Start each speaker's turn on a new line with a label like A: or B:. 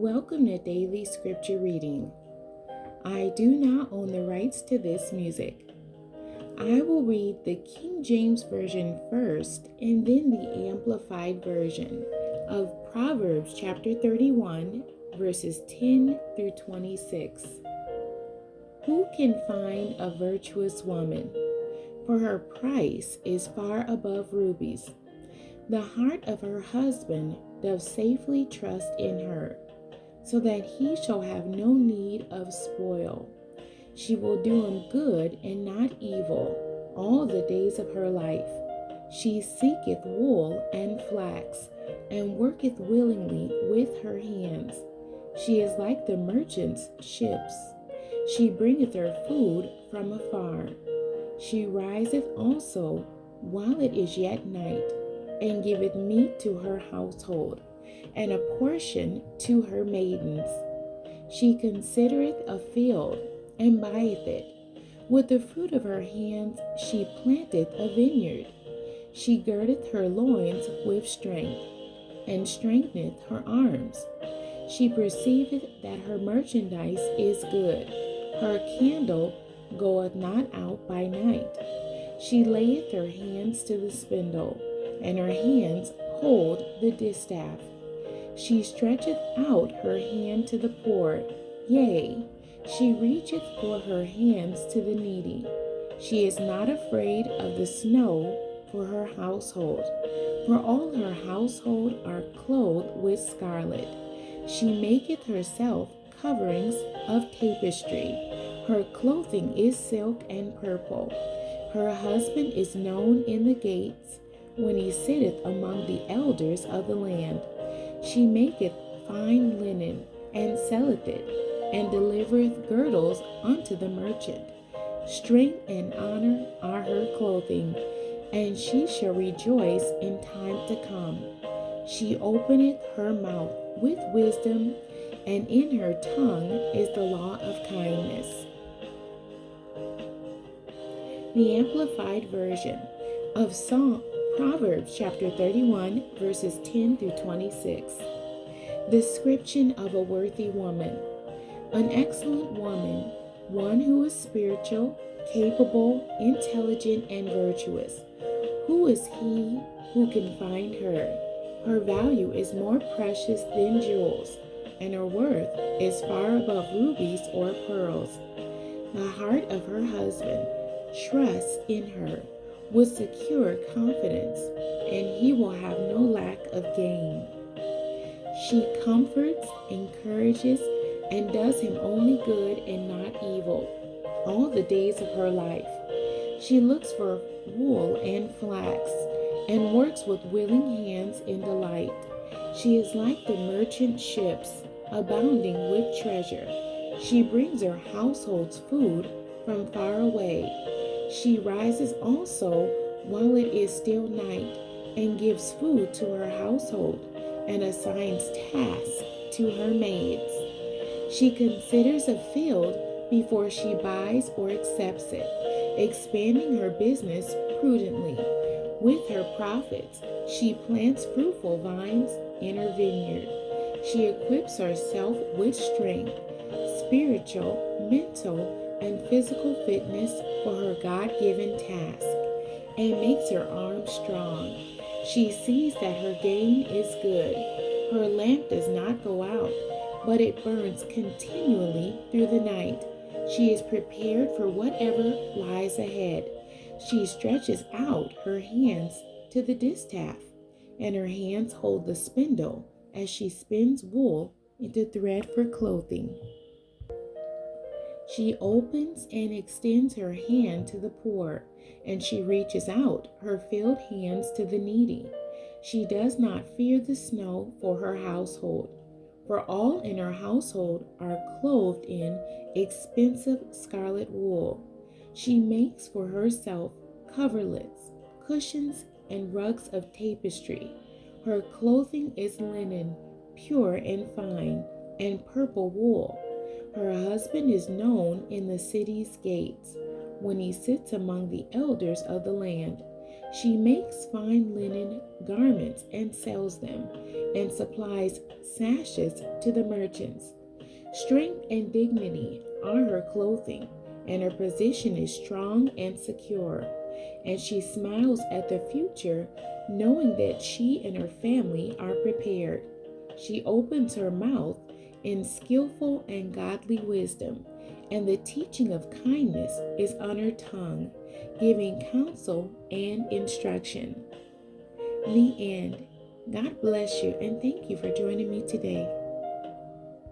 A: Welcome to Daily Scripture Reading. I do not own the rights to this music. I will read the King James Version first and then the Amplified Version of Proverbs chapter 31, verses 10 through 26. Who can find a virtuous woman? For her price is far above rubies. The heart of her husband doth safely trust in her, so that he shall have no need of spoil. She will do him good and not evil all the days of her life. She seeketh wool and flax, and worketh willingly with her hands. She is like the merchant's ships. She bringeth her food from afar. She riseth also while it is yet night, and giveth meat to her household, and a portion to her maidens. She considereth a field, and buyeth it. With the fruit of her hands she planteth a vineyard. She girdeth her loins with strength, and strengtheneth her arms. She perceiveth that her merchandise is good. Her candle goeth not out by night. She layeth her hands to the spindle, and her hands hold the distaff. She stretcheth out her hand to the poor, yea, she reacheth for her hands to the needy. She is not afraid of the snow for her household, for all her household are clothed with scarlet. She maketh herself coverings of tapestry. Her clothing is silk and purple. Her husband is known in the gates, when he sitteth among the elders of the land. She maketh fine linen, and selleth it, and delivereth girdles unto the merchant. Strength and honor are her clothing, and she shall rejoice in time to come. She openeth her mouth with wisdom, and in her tongue is the law of kindness. The Amplified Version of Proverbs chapter 31, verses 10 through 26. Description of a worthy woman. An excellent woman, one who is spiritual, capable, intelligent, and virtuous. Who is he who can find her? Her value is more precious than jewels, and her worth is far above rubies or pearls. The heart of her husband trusts in her with secure confidence, and he will have no lack of gain. She comforts, encourages, and does him only good and not evil all the days of her life. She looks for wool and flax, and works with willing hands in delight. She is like the merchant ships, abounding with treasure. She brings her household's food from far away. She rises also while it is still night, and gives food to her household, and assigns tasks to her maids. She considers a field before she buys or accepts it, expanding her business prudently. With her profits, she plants fruitful vines in her vineyard. She equips herself with strength, spiritual, mental, and physical fitness for her God-given task, and makes her arms strong. She sees that her gain is good. Her lamp does not go out, but it burns continually through the night. She is prepared for whatever lies ahead. She stretches out her hands to the distaff, and her hands hold the spindle as she spins wool into thread for clothing. She opens and extends her hand to the poor, and she reaches out her filled hands to the needy. She does not fear the snow for her household, for all in her household are clothed in expensive scarlet wool. She makes for herself coverlets, cushions, and rugs of tapestry. Her clothing is linen, pure and fine, and purple wool. Her husband is known in the city's gates, when he sits among the elders of the land. She makes fine linen garments and sells them, and supplies sashes to the merchants. Strength and dignity are her clothing, and her position is strong and secure. And she smiles at the future, knowing that she and her family are prepared. She opens her mouth in skillful and godly wisdom, and the teaching of kindness is on her tongue, giving counsel and instruction. The end. God bless you, and thank you for joining me today.